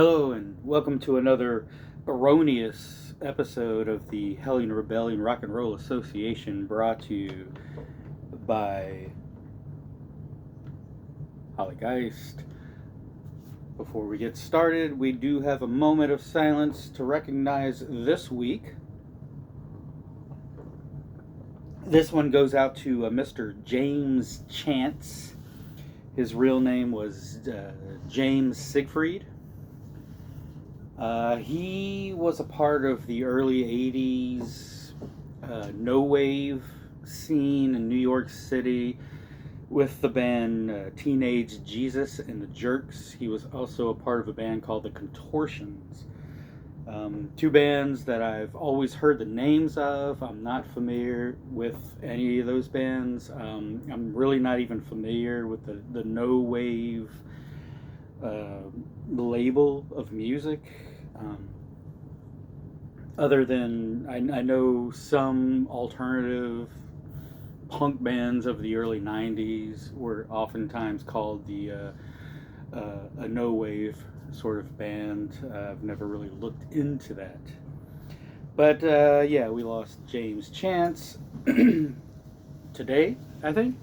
Hello, and welcome to another erroneous episode of the Hellion Rebellion Rock and Roll Association, brought to you by Hollygeist. Before we get started, we do have a moment of silence to recognize this week. This one goes out to Mr. James Chance. His real name was James Siegfried. He was a part of the early 80s no wave scene in New York City with the band Teenage Jesus and the Jerks. He was also a part of a band called the Contortions. Two bands that I've always heard the names of. I'm not familiar with any of those bands. I'm really not even familiar with the no wave label of music. Other than I know some alternative punk bands of the early 90s were oftentimes called a no wave sort of band. I've never really looked into that. But yeah, we lost James Chance today, I think.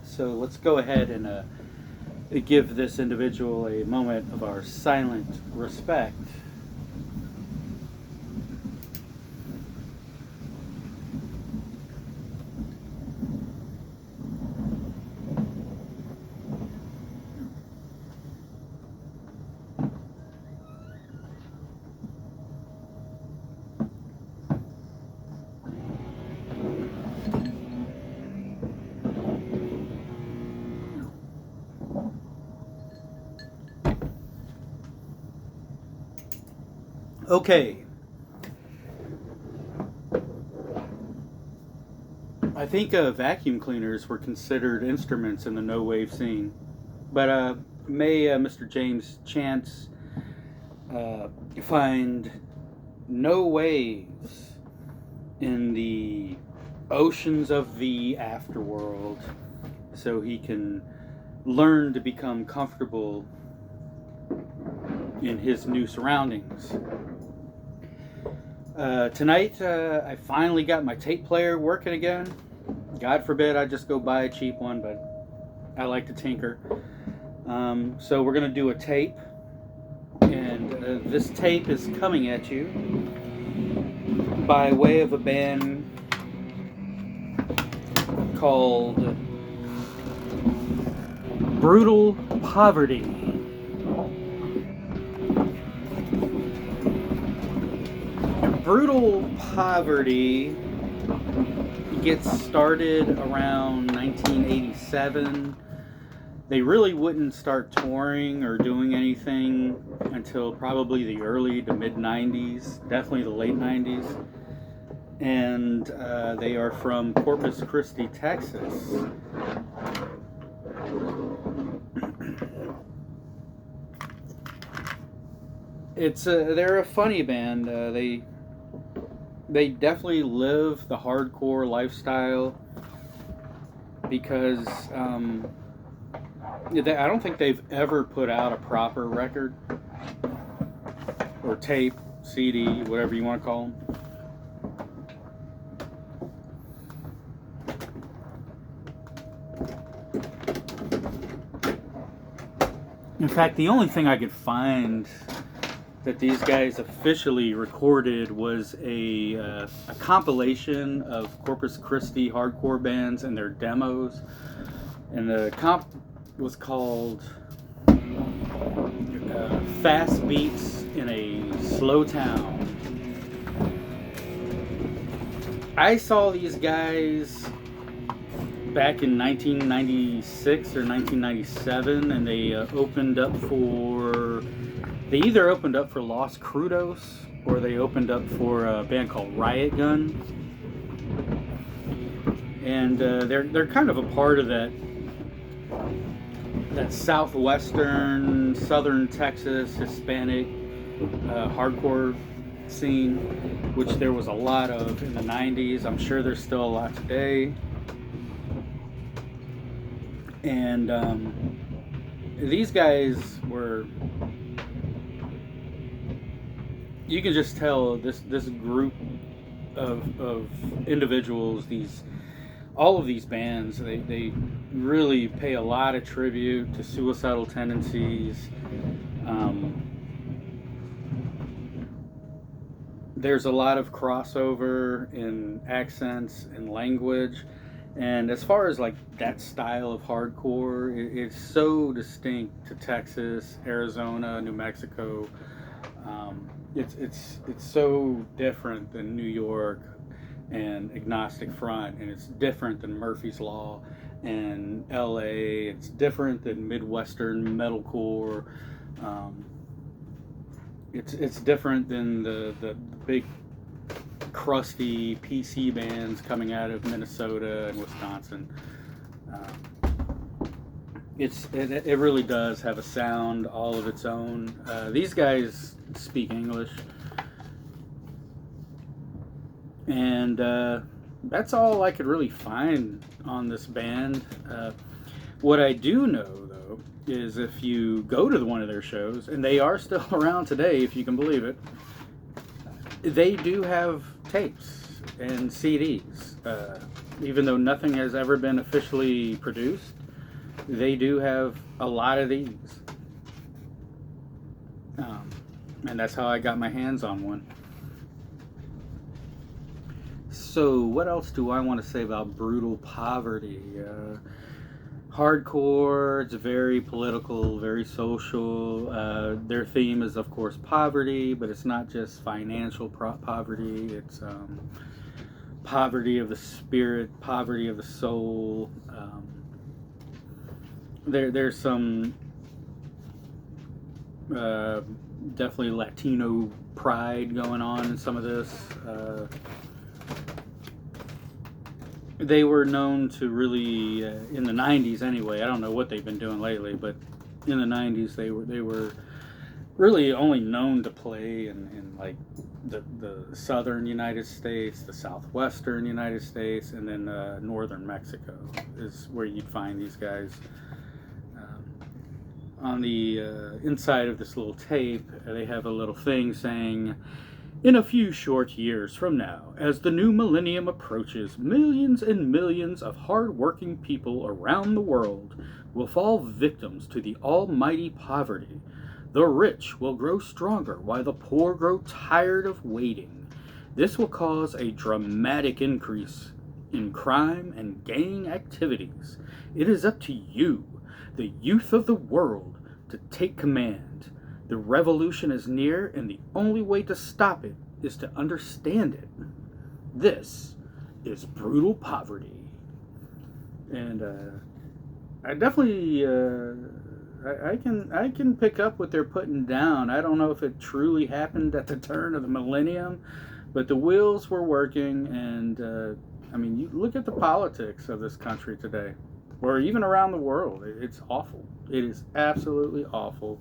So let's go ahead and give this individual a moment of our silent respect. Okay. I think vacuum cleaners were considered instruments in the no wave scene. But may Mr. James Chance find no waves in the oceans of the afterworld so he can learn to become comfortable in his new surroundings. Tonight, I finally got my tape player working again. God forbid I just go buy a cheap one, but I like to tinker. So we're going to do a tape, and this tape is coming at you by way of a band called Brutal Poverty. Brutal Poverty gets started around 1987. They really wouldn't start touring or doing anything until probably the early to mid 90s, definitely the late 90s. And they are from Corpus Christi, Texas. They're a funny band. They definitely live the hardcore lifestyle because I don't think they've ever put out a proper record or tape, CD, whatever you want to call them. In fact, the only thing I could find that these guys officially recorded was a compilation of Corpus Christi hardcore bands and their demos, and the comp was called Fast Beats in a Slow Town. I saw these guys back in 1996 or 1997, and they they either opened up for Los Crudos or they opened up for a band called Riot Gun. And they're kind of a part of that southwestern, southern Texas Hispanic hardcore scene, which there was a lot of in the 90s. I'm sure there's still a lot today. And these guys were you can just tell this group of individuals, these all of these bands, they really pay a lot of tribute to suicidal tendencies. Um, there's a lot of crossover in accents and language, and as far as like that style of hardcore, it's so distinct to Texas, Arizona, New Mexico. It's so different than New York and Agnostic Front, and it's different than Murphy's Law and L.A. It's different than Midwestern metalcore. Um, it's different than the big crusty PC bands coming out of Minnesota and Wisconsin. It really does have a sound all of its own. These guys speak English, and that's all I could really find on this band. What I do know, though, is if you go to one of their shows, and they are still around today, if you can believe it, they do have tapes and CDs. Even though nothing has ever been officially produced, they do have a lot of these. And that's how I got my hands on one. So what else do I want to say about Brutal Poverty? Hardcore, it's very political, very social. Their theme is, of course, poverty, but it's not just financial poverty. It's poverty of the spirit, poverty of the soul. There's some definitely Latino pride going on in some of this. They were known to really, in the 90s anyway, I don't know what they've been doing lately, but in the 90s they were really only known to play in like the southern United States, the southwestern United States, and then northern Mexico is where you'd find these guys. On the inside of this little tape, they have a little thing saying, "In a few short years from now, as the new millennium approaches, millions and millions of hard-working people around the world will fall victims to the almighty poverty. The rich will grow stronger while the poor grow tired of waiting. This will cause a dramatic increase in crime and gang activities. It is up to you, the youth of the world, to take command. The revolution is near, and the only way to stop it is to understand it. This is Brutal Poverty." And I definitely I can pick up what they're putting down. I don't know if it truly happened at the turn of the millennium, but the wheels were working, and I mean, you look at the politics of this country today, or even around the world. It's awful. It is absolutely awful.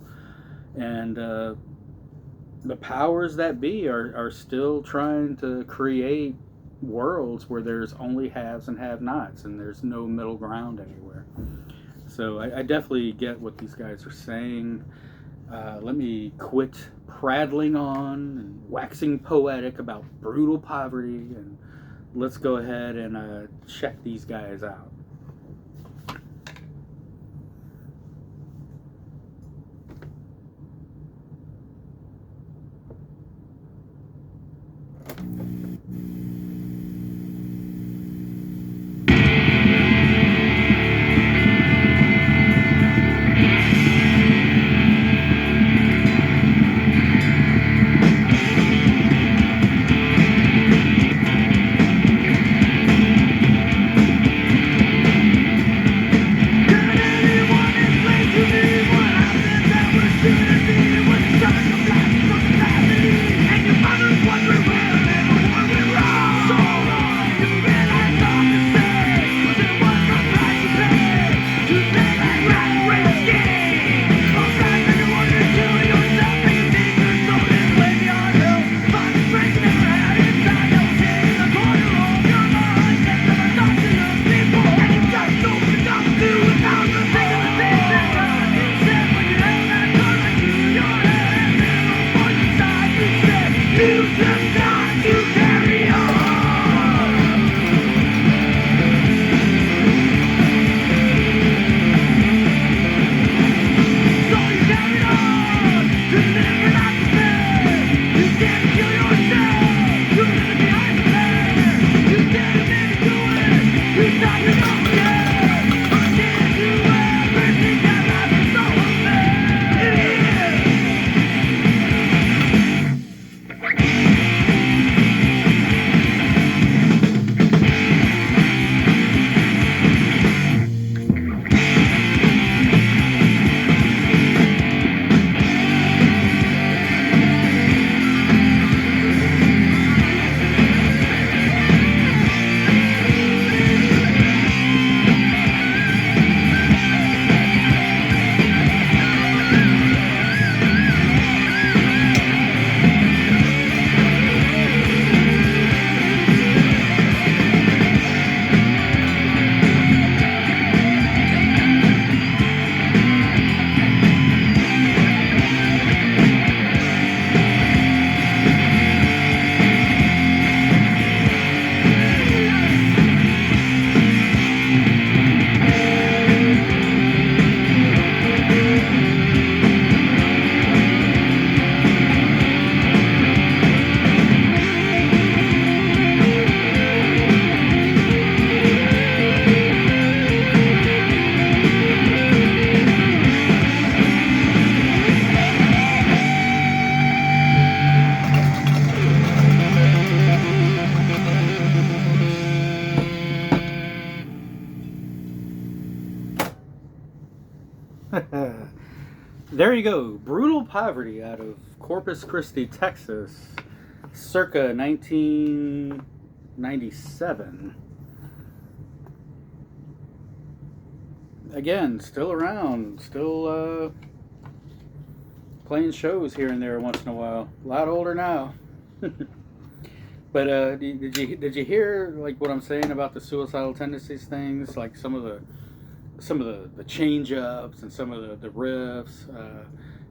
And the powers that be are still trying to create worlds where there's only haves and have-nots, and there's no middle ground anywhere. So I definitely get what these guys are saying. Let me quit prattling on and waxing poetic about brutal poverty, and let's go ahead and check these guys out. There you go. Brutal Poverty out of Corpus Christi, Texas, circa 1997. Again, still around, still playing shows here and there once in a while. A lot older now. But did you hear like what I'm saying about the suicidal tendencies things? Like some of the change ups and some of the riffs,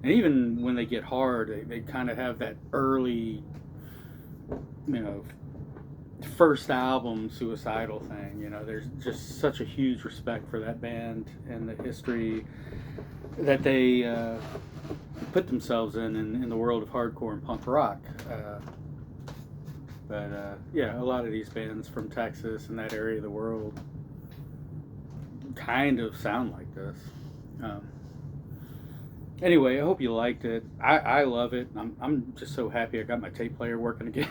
and even when they get hard, they kind of have that early, you know, first album suicidal thing. You know, there's just such a huge respect for that band and the history that they put themselves in the world of hardcore and punk rock. But yeah, a lot of these bands from Texas and that area of the world kind of sound like this. Anyway, I hope you liked it. I love it. I'm just so happy I got my tape player working again.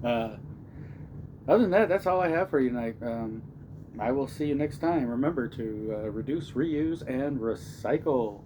Other than that, that's all I have for you tonight. I will see you next time. Remember to reduce, reuse, and recycle.